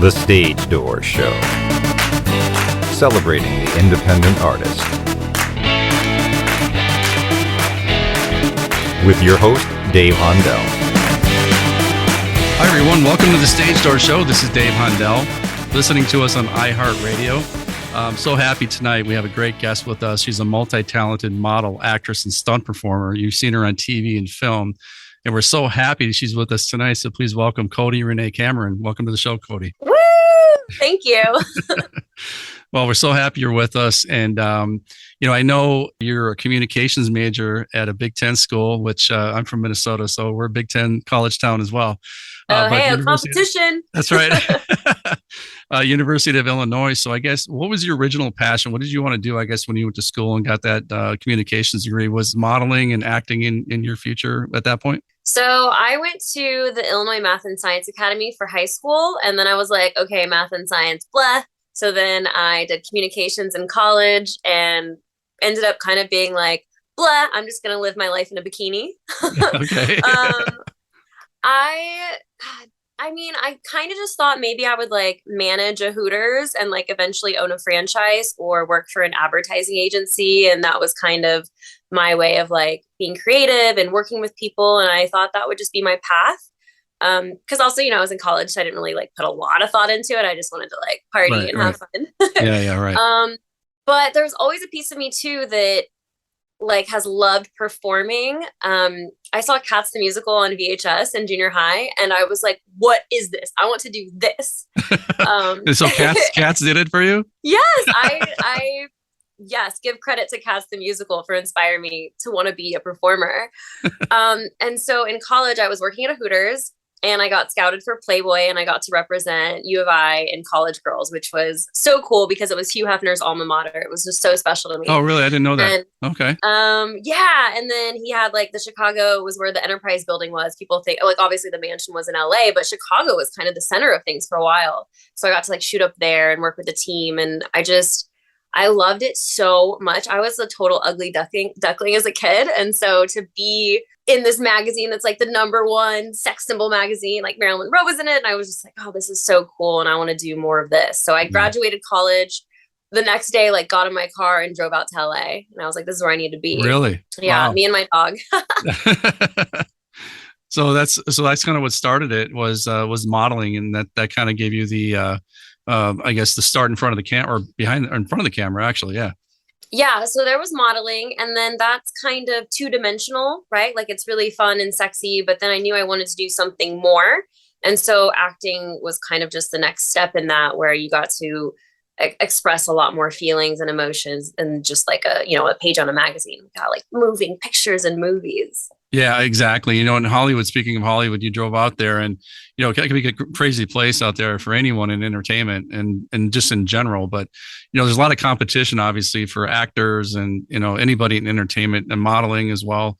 The Stage Door Show, celebrating the independent artist. With your host, Dave Hondell. Hi, everyone. Welcome to The Stage Door Show. This is Dave Hondell, listening to us on iHeartRadio. I'm so happy tonight. We have a great guest with us. She's a multi-talented model, actress, and stunt performer. You've seen her on TV and film. And we're so happy she's with us tonight. So please welcome Cody Renee Cameron. Welcome to the show, Cody. Woo! Thank you. Well, we're so happy you're with us. And, I know you're a communications major at a Big Ten school, which I'm from Minnesota. So we're a Big Ten college town as well. Hey, a competition. That's right. University of Illinois. So I guess, what was your original passion? What did you want to do, I guess, when you went to school and got that communications degree? Was modeling and acting in your future at that point? So I went to the Illinois Math and Science Academy for high school. And then I was like, okay, math and science, blah. So then I did communications in college and ended up kind of being like, blah, I'm just going to live my life in a bikini. Okay. I kind of just thought maybe I would like manage a Hooters and like eventually own a franchise or work for an advertising agency. And that was kind of my way of like being creative and working with people. And I thought that would just be my path. Because also, I was in college, so I didn't really like put a lot of thought into it. I just wanted to like party and have fun. Yeah, right. But there's always a piece of me too that like has loved performing. I saw Cats the Musical on VHS in junior high, and I was like, what is this? I want to do this. So Cats did it for you? Yes, I give credit to Cats the Musical for inspiring me to want to be a performer. And so in college, I was working at a Hooters, and I got scouted for Playboy, and I got to represent U of I in College Girls, which was so cool because it was Hugh Hefner's alma mater. It was just so special to me. Oh, really? I didn't know that. And, okay. And then he had like the Chicago was where the Enterprise building was. People think like obviously the mansion was in LA, but Chicago was kind of the center of things for a while. So I got to like shoot up there and work with the team, and I loved it so much. I was a total ugly duckling as a kid. And so to be in this magazine that's like the #1 sex symbol magazine, like Marilyn Monroe was in it. And I was just like, oh, this is so cool. And I want to do more of this. So I graduated college. The next day, like got in my car and drove out to LA. And I was like, this is where I need to be. Really? Yeah. Wow. Me and my dog. So that's kind of what started it was modeling. And that kind of gave you the, I guess the start in front of the camera or in front of the camera, actually. Yeah. Yeah. So there was modeling, and then that's kind of 2-dimensional, right? Like it's really fun and sexy, but then I knew I wanted to do something more. And so acting was kind of just the next step in that, where you got to express a lot more feelings and emotions than just like a page on a magazine. We got like moving pictures and movies. Yeah, exactly. In Hollywood, speaking of Hollywood, you drove out there, and it can be a crazy place out there for anyone in entertainment and just in general. But there's a lot of competition, obviously, for actors and anybody in entertainment and modeling as well.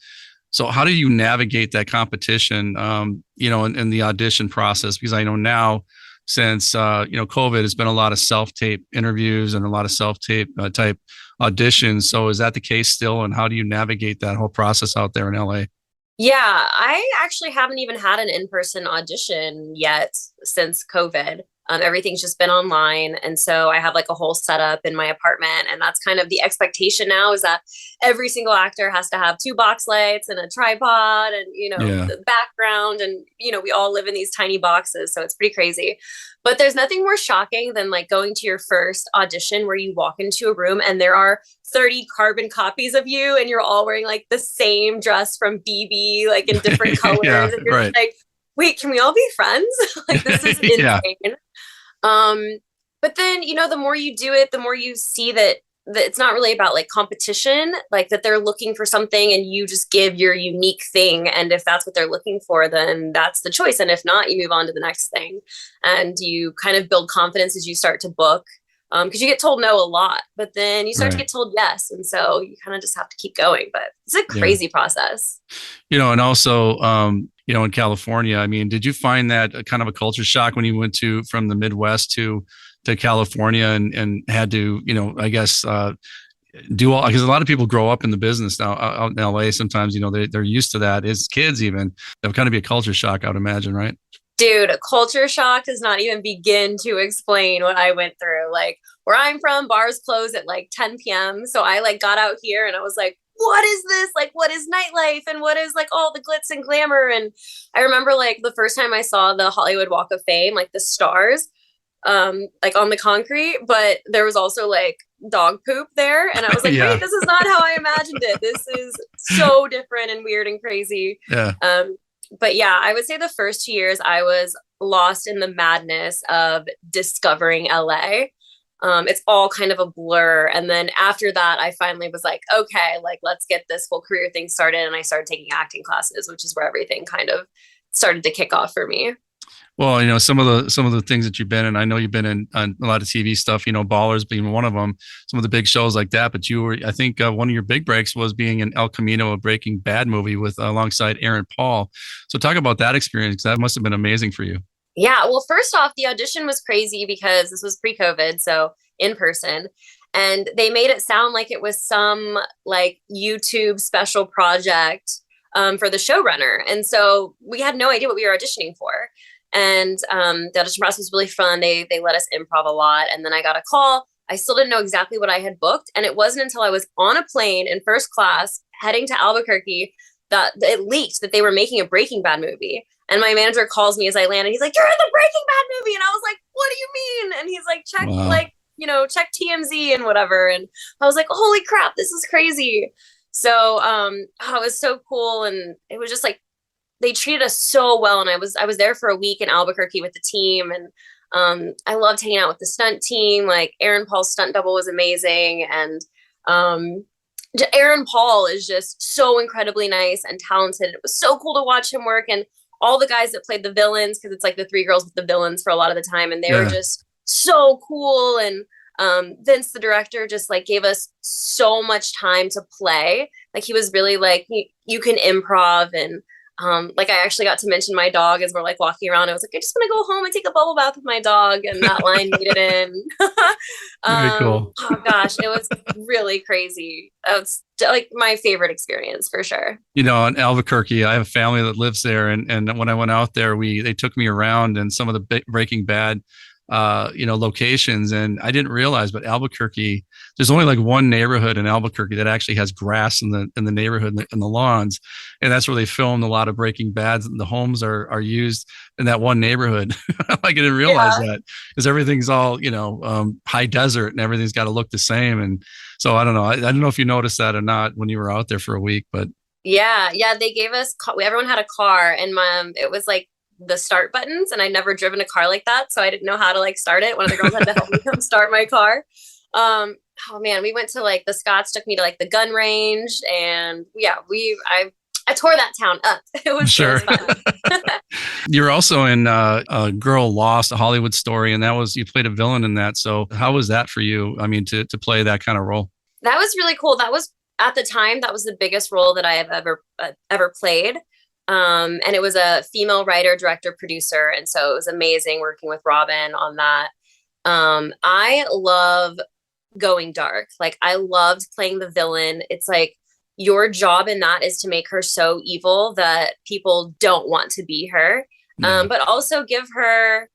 So how do you navigate that competition, in the audition process? Because I know now, since COVID, has been a lot of self-tape interviews and a lot of self-tape type auditions. So is that the case still? And how do you navigate that whole process out there in LA? Yeah, I actually haven't even had an in-person audition yet since COVID. Everything's just been online. And so I have like a whole setup in my apartment. And that's kind of the expectation now, is that every single actor has to have 2 box lights and a tripod and, the background. And, we all live in these tiny boxes. So it's pretty crazy. But there's nothing more shocking than like going to your first audition where you walk into a room and there are 30 carbon copies of you and you're all wearing like the same dress from BB, like in different colors. Yeah, and you're just like, wait, can we all be friends? Like, this is insane. But then, the more you do it, the more you see that it's not really about like competition, like that they're looking for something and you just give your unique thing. And if that's what they're looking for, then that's the choice. And if not, you move on to the next thing, and you kind of build confidence as you start to book. Because you get told no a lot, but then you start to get told yes. And so you kind of just have to keep going, but it's a crazy process. And also, in California, I mean, did you find that kind of a culture shock when you went from the Midwest to California and had to, I guess, do all, because a lot of people grow up in the business now out in LA. Sometimes, they're used to that as kids, even. That would kind of be a culture shock, I would imagine, right? Dude, culture shock does not even begin to explain what I went through. Like where I'm from, bars close at like 10 p.m. So I like got out here and I was like, what is this? Like, what is nightlife? And what is like all the glitz and glamour? And I remember like the first time I saw the Hollywood Walk of Fame, like the stars, like on the concrete, but there was also like dog poop there. And I was like, Yeah. wait, this is not how I imagined it. This is so different and weird and crazy. Yeah. But yeah, I would say the first 2 years I was lost in the madness of discovering LA. It's all kind of a blur. And then after that, I finally was like, okay, like let's get this whole career thing started. And I started taking acting classes, which is where everything kind of started to kick off for me. Well, some of the things that you've been in, I know you've been in on a lot of TV stuff, Ballers being one of them, some of the big shows like that. But you were, I think, one of your big breaks was being in El Camino, a Breaking Bad movie with alongside Aaron Paul. So talk about that experience. That must have been amazing for you. Yeah. Well, first off, the audition was crazy because this was pre-COVID, so in person. And they made it sound like it was some like YouTube special project for the showrunner. And so we had no idea what we were auditioning for. And the audition process was really fun. They let us improv a lot. And then I got a call. I still didn't know exactly what I had booked. And it wasn't until I was on a plane in first class heading to Albuquerque that it leaked that they were making a Breaking Bad movie. And my manager calls me as I land and he's like, you're in the Breaking Bad movie. And I was like, what do you mean? And he's like, check, Wow. check TMZ and whatever. And I was like, holy crap, this is crazy. So it was so cool. And it was just like, they treated us so well. And I was there for a week in Albuquerque with the team. And I loved hanging out with the stunt team. Like Aaron Paul's stunt double was amazing. And Aaron Paul is just so incredibly nice and talented. It was so cool to watch him work. And all the guys that played the villains, because it's like the three girls with the villains for a lot of the time. And they were just so cool. And Vince, the director, just like gave us so much time to play. Like he was really like, you can improv. And like I actually got to mention my dog as we're like walking around. I was like, I just want to go home and take a bubble bath with my dog, and that line made it in. Very cool. Oh gosh, it was really crazy. It's like my favorite experience for sure. In Albuquerque, I have a family that lives there, and when I went out there, they took me around in some of the Breaking Bad locations, and I didn't realize, but Albuquerque, there's only like one neighborhood in Albuquerque that actually has grass in the neighborhood in the lawns, and that's where they filmed a lot of Breaking Bads. And the homes are used in that one neighborhood. I didn't realize that, because everything's all high desert and everything's got to look the same. And so I don't know. I don't know if you noticed that or not when you were out there for a week, but yeah, they gave us. Everyone had a car, and it was like the start buttons, and I'd never driven a car like that, so I didn't know how to like start it. One of the girls had to help me come start my car. Oh man, we went to like the Scots took me to like the gun range, and yeah, I tore that town up. It was sure. It was fun. You're also in a Girl Lost, a Hollywood Story, and you played a villain in that. So how was that for you? I mean, to play that kind of role? That was really cool. That was at the time that was the biggest role that I have ever played. And it was a female writer, director, producer. And so it was amazing working with Robin on that. I love going dark. Like I loved playing the villain. It's like your job in that is to make her so evil that people don't want to be her. But also give her,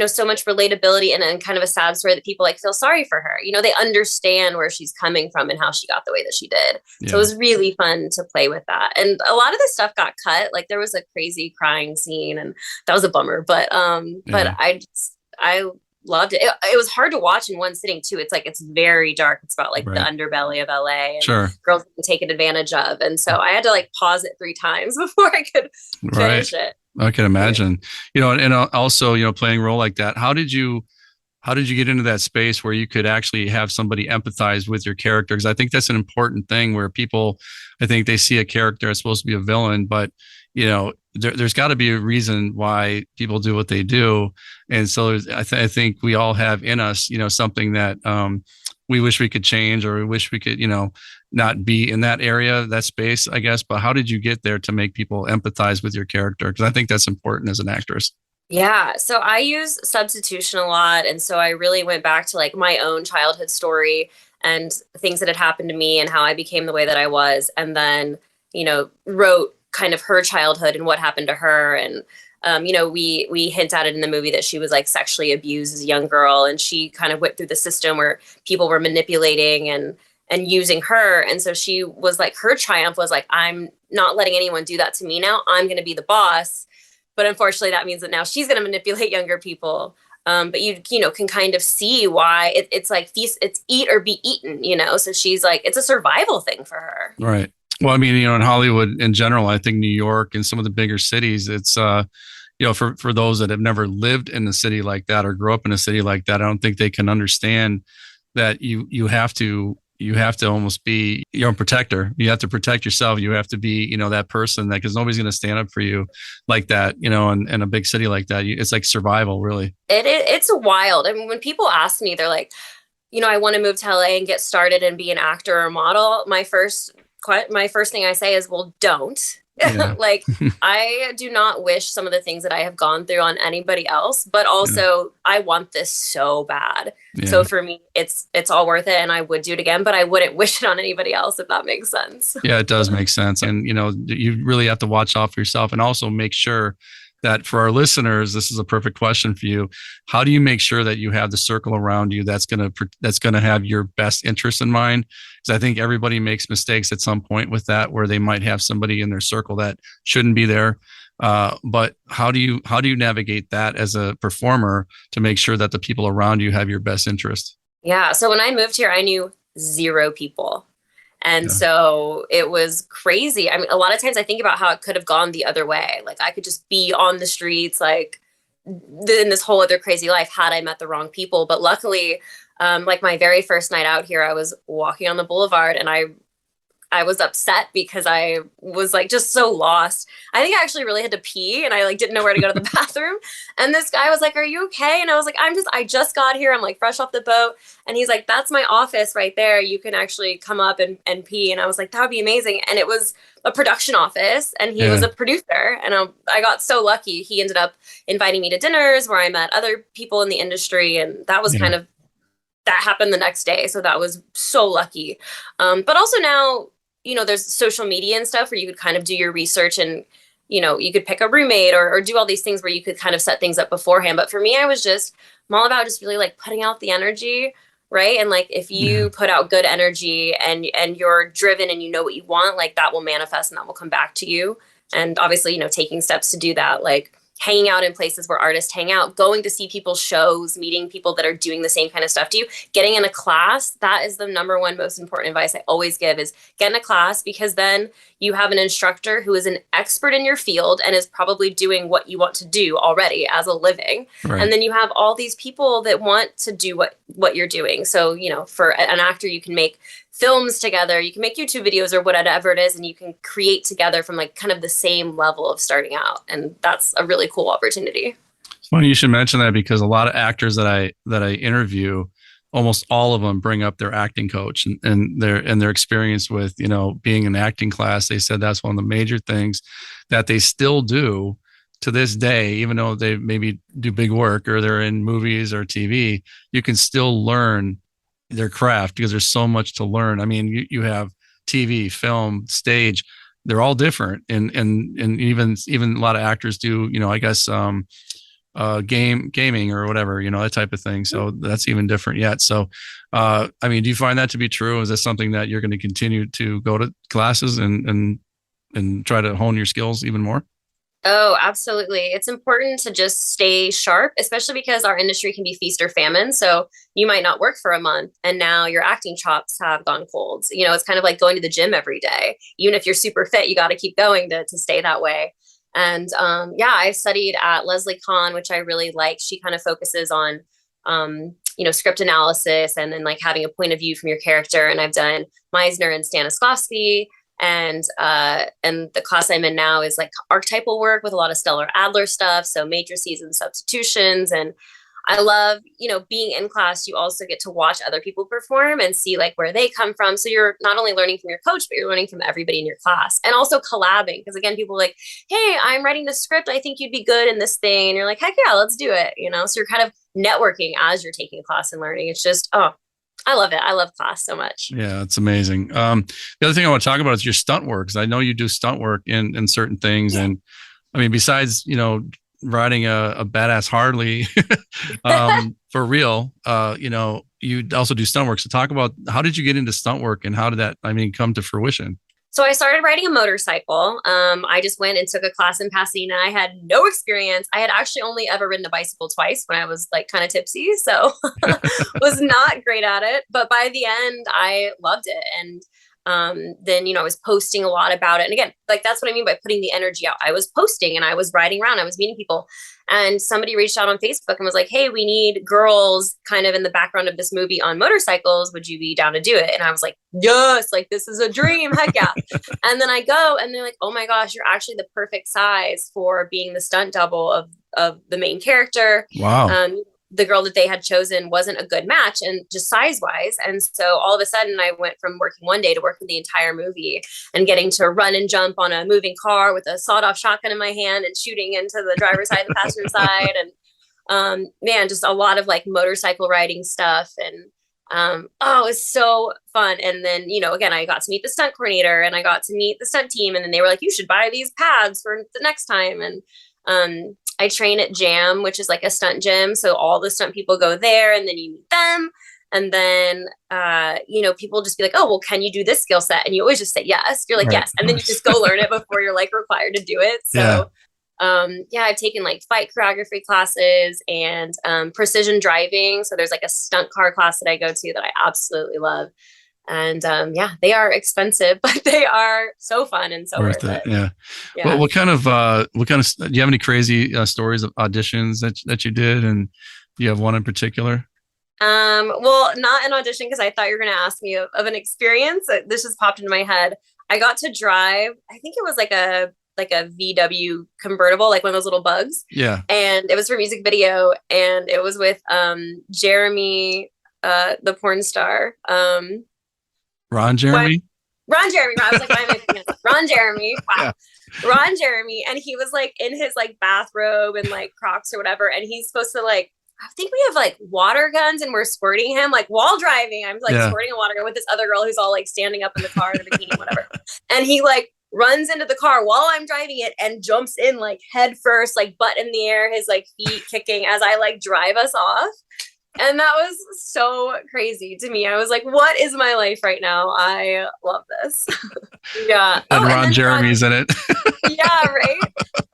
so much relatability and kind of a sad story that people like feel sorry for her. They understand where she's coming from and how she got the way that she did. Yeah. So it was really fun to play with that. And a lot of the stuff got cut. Like there was a crazy crying scene, and that was a bummer. But I loved it. It was hard to watch in one sitting too. It's like, it's very dark. It's about like the underbelly of LA and girls being taken advantage of. And so I had to like pause it 3 times before I could finish it. I can imagine, and also, playing a role like that. How did you get into that space where you could actually have somebody empathize with your character? Because I think that's an important thing, where people, I think they see a character as supposed to be a villain, but there's got to be a reason why people do what they do. And so I think we all have in us, something that we wish we could change, or we wish we could, not be in that area, that space, I guess. But how did you get there to make people empathize with your character? Because I think that's important as an actress. Yeah. So I use substitution a lot. And so I really went back to like my own childhood story and things that had happened to me and how I became the way that I was. And then, wrote kind of her childhood and what happened to her. And We hint at it in the movie that she was like sexually abused as a young girl, and she kind of went through the system where people were manipulating and using her. And so she was like, her triumph was like, I'm not letting anyone do that to me now. I'm going to be the boss. But unfortunately, that means that now she's going to manipulate younger people. But you can kind of see why it's like feast, it's eat or be eaten, So she's like, it's a survival thing for her. Right. Well, I mean, in Hollywood in general, I think New York and some of the bigger cities, it's, for those that have never lived in a city like that or grew up in a city like that, I don't think they can understand that you have to almost be your own protector. You have to protect yourself. You have to be, that person that, because nobody's going to stand up for you like that, in a big city like that. It's like survival, really. It's wild. I mean, when people ask me, they're like, I want to move to LA and get started and be an actor or model. My first thing I say is, well, don't. Yeah. Like, I do not wish some of the things that I have gone through on anybody else, but also I want this so bad. Yeah. So for me, it's all worth it, and I would do it again, but I wouldn't wish it on anybody else, if that makes sense. Yeah, it does make sense. And, you really have to watch out for yourself, and also make sure that for our listeners, this is a perfect question for you. How do you make sure that you have the circle around you that's going to have your best interest in mind? Because I think everybody makes mistakes at some point with that, where they might have somebody in their circle that shouldn't be there. But how do you navigate that as a performer to make sure that the people around you have your best interest? Yeah. So when I moved here, I knew 0 people. And so it was crazy. I mean, a lot of times I think about how it could have gone the other way. Like, I could just be on the streets, like in this whole other crazy life, had I met the wrong people. But luckily, like my very first night out here, I was walking on the boulevard, and I was upset because I was like just so lost. I think I actually really had to pee, and I like didn't know where to go to the bathroom. And this guy was like, "Are you okay?" And I was like, I just got here. I'm like fresh off the boat. And he's like, "That's my office right there. You can actually come up and pee." And I was like, "That would be amazing." And it was a production office, and he was a producer. And I got so lucky. He ended up inviting me to dinners where I met other people in the industry. And that was kind of, that happened the next day. So that was so lucky. But also now, there's social media and stuff where you could kind of do your research, and, you could pick a roommate or do all these things where you could kind of set things up beforehand. But for me, I'm all about just really like putting out the energy, right? And like, if you put out good energy and you're driven and you know what you want, like that will manifest and that will come back to you. And obviously, taking steps to do that, like hanging out in places where artists hang out, going to see people's shows, meeting people that are doing the same kind of stuff to you, getting in a class. That is the number one most important advice I always give, is get in a class, because then you have an instructor who is an expert in your field and is probably doing what you want to do already as a living. Right. And then you have all these people that want to do what you're doing. So, for an actor, you can make films together, you can make YouTube videos or whatever it is, and you can create together from like kind of the same level of starting out. And that's a really cool opportunity. It's funny you should mention that, because a lot of actors that I interview, almost all of them bring up their acting coach and their experience with, being in acting class. They said that's one of the major things that they still do to this day, even though they maybe do big work or they're in movies or TV. You can still learn their craft, because there's so much to learn. I mean, you have TV, film, stage, they're all different. And even a lot of actors do, I guess, gaming or whatever, that type of thing. So that's even different yet. So, I mean, do you find that to be true? Is that something that you're going to continue to go to classes and try to hone your skills even more? Oh, absolutely. It's important to just stay sharp, especially because our industry can be feast or famine. So you might not work for a month and now your acting chops have gone cold. It's kind of like going to the gym every day. Even if you're super fit, you got to keep going to stay that way. And I've studied at Leslie Kahn, which I really like. She kind of focuses on, script analysis and then like having a point of view from your character. And I've done Meisner and Stanislavski. And the class I'm in now is like archetypal work with a lot of Stellar Adler stuff. So matrices and substitutions. And I love, being in class, you also get to watch other people perform and see like where they come from. So you're not only learning from your coach, but you're learning from everybody in your class, and also collabing. Because again, people are like, "Hey, I'm writing this script. I think you'd be good in this thing." And you're like, "Heck yeah, let's do it." So you're kind of networking as you're taking a class and learning. It's just, I love it. I love class so much. Yeah, it's amazing. The other thing I want to talk about is your stunt work, because I know you do stunt work in certain things. Yeah. And I mean, besides, riding a badass Harley for real. You also do stunt work. So talk about, how did you get into stunt work, and how did that, come to fruition? So I started riding a motorcycle. I just went and took a class in Pasadena. I had no experience. I had actually only ever ridden a bicycle twice when I was like kind of tipsy. So was not great at it. But by the end, I loved it. And then, I was posting a lot about it. And again, like, that's what I mean by putting the energy out. I was posting and I was riding around, I was meeting people, and somebody reached out on Facebook and was like, hey, we need girls kind of in the background of this movie on motorcycles. Would you be down to do it? And I was like, yes, like, this is a dream. Heck yeah. And then I go and they're like, oh my gosh, you're actually the perfect size for being the stunt double of the main character. Wow. The girl that they had chosen wasn't a good match, and just size wise. And so all of a sudden I went from working one day to working the entire movie and getting to run and jump on a moving car with a sawed off shotgun in my hand and shooting into the driver's side and the passenger side. And man, just a lot of like motorcycle riding stuff. And it was so fun. And then, again, I got to meet the stunt coordinator and I got to meet the stunt team. And then they were like, you should buy these pads for the next time. And I train at Jam, which is like a stunt gym. So all the stunt people go there, and then you meet them. And then, people just be like, oh, well, can you do this skill set? And you always just say yes. You're like, right. Yes. And then you just go learn it before you're like required to do it. So, I've taken like fight choreography classes and precision driving. So there's like a stunt car class that I go to that I absolutely love. And they are expensive, but they are so fun and so worth it. Yeah. Well, what kind of do you have any crazy stories of auditions that you did, and do you have one in particular? Well, not an audition, because I thought you were going to ask me of an experience. This just popped into my head. I got to drive, I think it was like a VW convertible, like one of those little bugs. Yeah. And it was for a music video, and it was with Jeremy, the porn star. Ron Jeremy? Ron Jeremy. I was like, why am I thinking of Ron Jeremy? Wow. Yeah. Ron Jeremy. And he was like in his like bathrobe and like Crocs or whatever. And he's supposed to like, I think we have like water guns, and we're squirting him like while driving. I'm like squirting a water gun with this other girl who's all like standing up in the car in a bikini, whatever. And he like runs into the car while I'm driving it and jumps in like head first, like butt in the air, his like feet kicking as I like drive us off. And that was so crazy to me. I was like, what is my life right now? I love this. Yeah. And Ron Jeremy's in it. Yeah, right.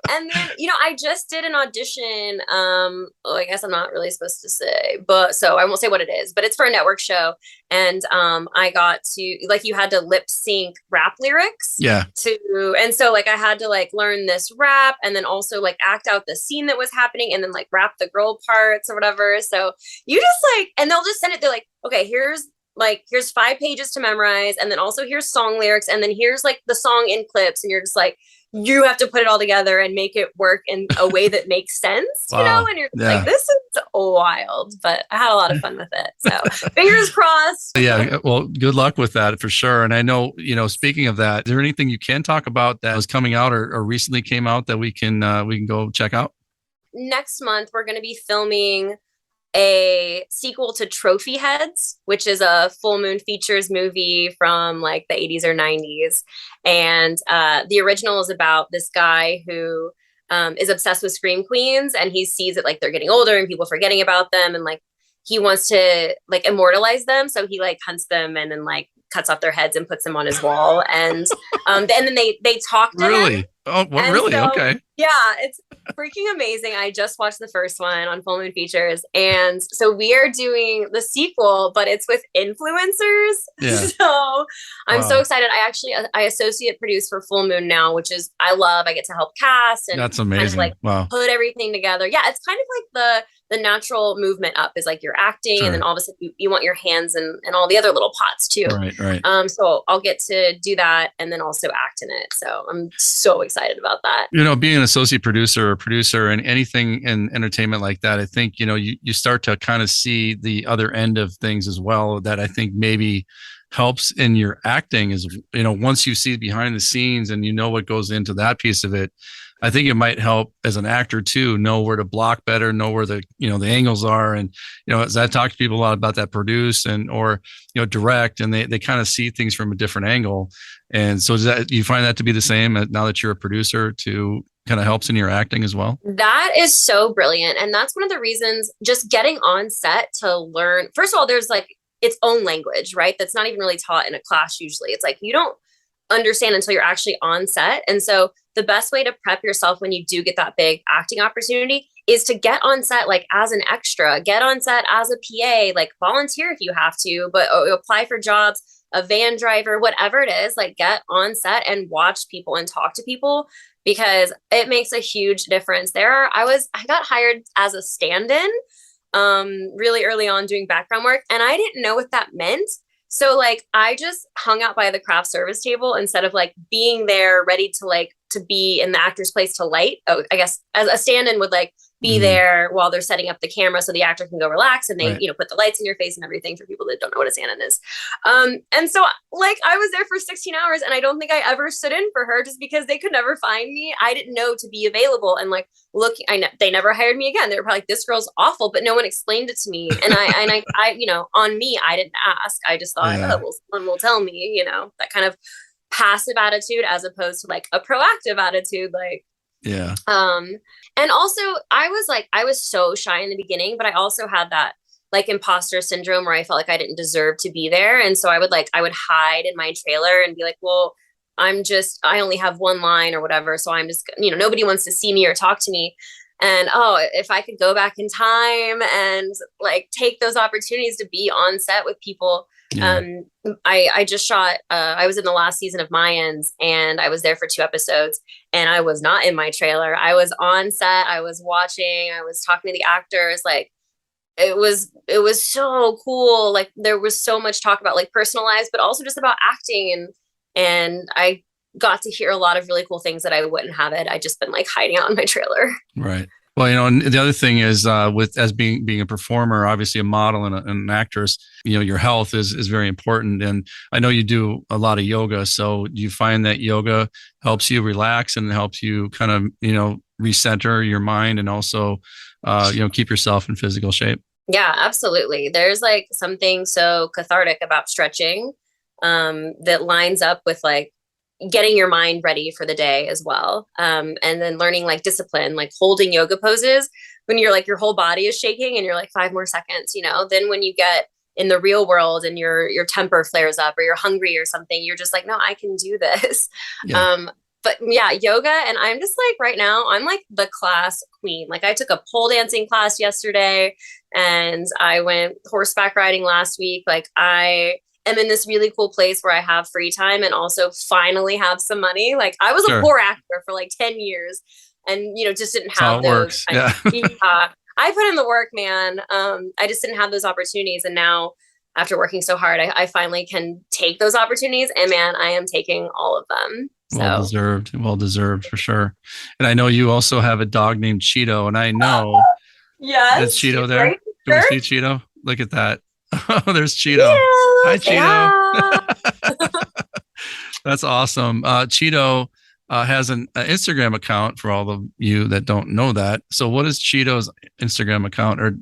And then, I just did an audition. I guess I'm not really supposed to say, but so I won't say what it is, but it's for a network show. And I got to, like, you had to lip sync rap lyrics. Yeah. And so like I had to like learn this rap, and then also like act out the scene that was happening, and then like rap the girl parts or whatever. So you just like, and they'll just send it. They're like, okay, here's 5 pages to memorize. And then also here's song lyrics. And then here's like the song in clips. And you're just like, you have to put it all together and make it work in a way that makes sense, wow. And you're like, this is wild, but I had a lot of fun with it. So fingers crossed. Yeah. Well, good luck with that for sure. And I know, speaking of that, is there anything you can talk about that was coming out or recently came out that we can go check out? Next month, we're going to be filming a sequel to Trophy Heads, which is a Full Moon Features movie from like the 80s or 90s. And the original is about this guy who is obsessed with Scream Queens, and he sees that like they're getting older and people forgetting about them, and like he wants to like immortalize them. So he like hunts them and then like cuts off their heads and puts them on his wall. And then they talk to him. Oh, well, really? So, okay. Yeah, it's freaking amazing. I just watched the first one on Full Moon Features. And so we are doing the sequel, but it's with influencers. Yeah. So I'm so excited. I associate produce for Full Moon now, which is, I love. I get to help cast and that's amazing. Kind of put everything together. Yeah, it's kind of like the natural movement up is like you're acting, and then all of a sudden you want your hands and all the other little pots too. Right. So I'll get to do that and then also act in it. So I'm so excited about that. Being an associate producer or producer and anything in entertainment like that, I think, you start to kind of see the other end of things as well, that I think maybe helps in your acting is, once you see behind the scenes and what goes into that piece of it, I think it might help as an actor too, know where to block better, know where the, the angles are. And, as I talk to people a lot about that, produce or direct, and they kind of see things from a different angle. And so do you find that to be the same now that you're a producer, to kind of helps in your acting as well? That is so brilliant. And that's one of the reasons, just getting on set to learn. First of all, there's like its own language, right? That's not even really taught in a class usually. It's like you don't understand until you're actually on set. And so the best way to prep yourself when you do get that big acting opportunity is to get on set like as an extra, get on set as a PA, like volunteer if you have to, but apply for jobs, a van driver, whatever it is, like get on set and watch people and talk to people, because it makes a huge difference. I got hired as a stand-in really early on doing background work, and I didn't know what that meant. So like I just hung out by the craft service table instead of like being there ready to be in the actor's place to light. Oh, I guess as a stand-in would like be there while they're setting up the camera so the actor can go relax, and they, right, put the lights in your face and everything for people that don't know what a stand-in is. And so like I was there for 16 hours and I don't think I ever stood in for her just because they could never find me. I didn't know to be available, and like they never hired me again. They were probably like, this girl's awful, but no one explained it to me. And I on me, I didn't ask. I just thought, oh, well, someone will tell me, that kind of passive attitude as opposed to like a proactive attitude. Like, yeah. And also I was so shy in the beginning, but I also had that like imposter syndrome where I felt like I didn't deserve to be there. And so I would hide in my trailer and be like, well, I only have one line or whatever. So I'm just, nobody wants to see me or talk to me. And if I could go back in time and like take those opportunities to be on set with people. Yeah. I just shot, I was in the last season of Mayans, and I was there for 2 episodes, and I was not in my trailer. I was on set. I was watching, I was talking to the actors. Like it was so cool. Like there was so much talk about like personal lives, but also just about acting. And I got to hear a lot of really cool things that I wouldn't have it. I just been like hiding out in my trailer. Right. Well, and the other thing is as being a performer, obviously a model and an actress, your health is very important. And I know you do a lot of yoga. So do you find that yoga helps you relax and helps you kind of, recenter your mind and also, keep yourself in physical shape? Yeah, absolutely. There's like something so cathartic about stretching that lines up with like getting your mind ready for the day as well. And then learning like discipline, like holding yoga poses when you're like, your whole body is shaking and you're like 5 more seconds, then when you get in the real world and your temper flares up or you're hungry or something, you're just like, no, I can do this. Yeah. But yeah, yoga. And I'm just like, right now, I'm like the class queen. Like I took a pole dancing class yesterday and I went horseback riding last week. Like I'm in this really cool place where I have free time and also finally have some money. Like I was a poor actor for like 10 years and, just didn't have those. Yeah. I put in the work, man. I just didn't have those opportunities. And now after working so hard, I finally can take those opportunities, and man, I am taking all of them. So. Well deserved for sure. And I know you also have a dog named Cheeto, and I know that's Cheeto there. Right, can we see Cheeto? Look at that. Oh, there's Cheeto. Hi, Cheeto. That's awesome. Cheeto has an Instagram account for all of you that don't know that. So what is Cheeto's Instagram account, or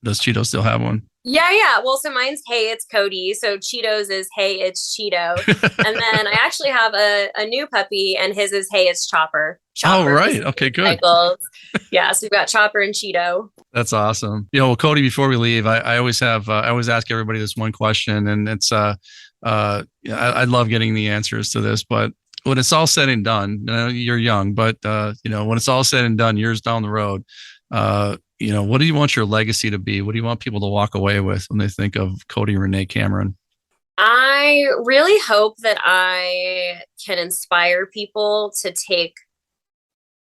does Cheeto still have one? Yeah. Well, so mine's Hey, It's Cody. So Cheeto's is Hey, It's Cheeto. And then I actually have a new puppy, and his is Hey, It's Chopper. Oh, right. Okay, good. Yeah, so we've got Chopper and Cheeto. That's awesome. Well, Cody, before we leave, I always ask everybody this one question, and it's I love getting the answers to this, but when it's all said and done, you're young, but when it's all said and done, years down the road, what do you want your legacy to be? What do you want people to walk away with when they think of Cody Renee Cameron? I really hope that I can inspire people to take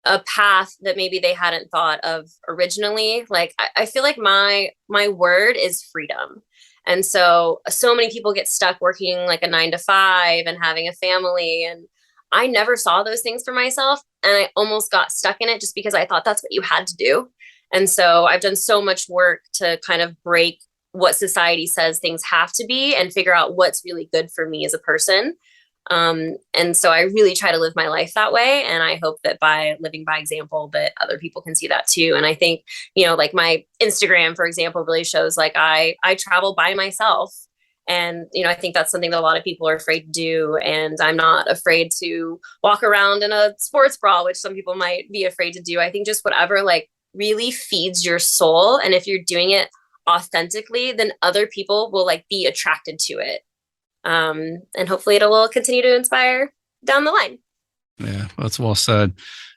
a path that maybe they hadn't thought of originally. Like, I feel like my word is freedom. And so many people get stuck working like a 9-to-5 and having a family. And I never saw those things for myself. And I almost got stuck in it just because I thought that's what you had to do. And so I've done so much work to kind of break what society says things have to be and figure out what's really good for me as a person. And so I really try to live my life that way. And I hope that by living by example, that other people can see that too. And I think, like my Instagram, for example, really shows like I travel by myself. And, I think that's something that a lot of people are afraid to do. And I'm not afraid to walk around in a sports bra, which some people might be afraid to do. I think just whatever like really feeds your soul. And if you're doing it authentically, then other people will like be attracted to it. And hopefully it will continue to inspire down the line. Yeah, that's well said.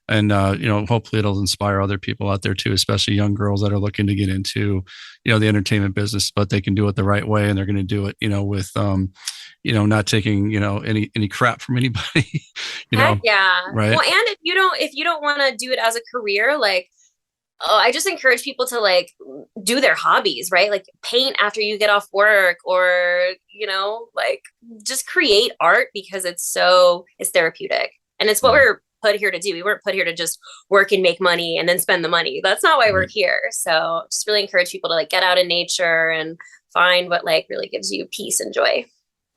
And, hopefully it'll inspire other people out there too, especially young girls that are looking to get into, the entertainment business, but they can do it the right way. And they're going to do it, with, not taking, any crap from anybody, Heck yeah. right. Well, and if you don't want to do it as a career, like, I just encourage people to like do their hobbies, right? Like paint after you get off work, or, like just create art, because it's therapeutic, and it's what we're put here to do. We weren't put here to just work and make money and then spend the money. That's not why we're here. So just really encourage people to like get out in nature and find what like really gives you peace and joy.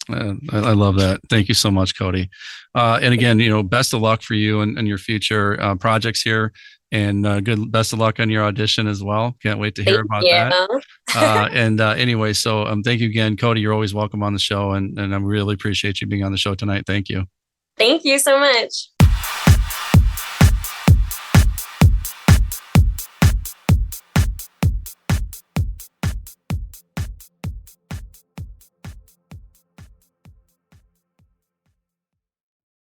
I love that. Thank you so much, Cody. And again, best of luck for you and your future projects here. And best of luck on your audition as well. Can't wait to hear about that. Anyway, so thank you again, Cody. You're always welcome on the show, and I really appreciate you being on the show tonight. Thank you. Thank you so much.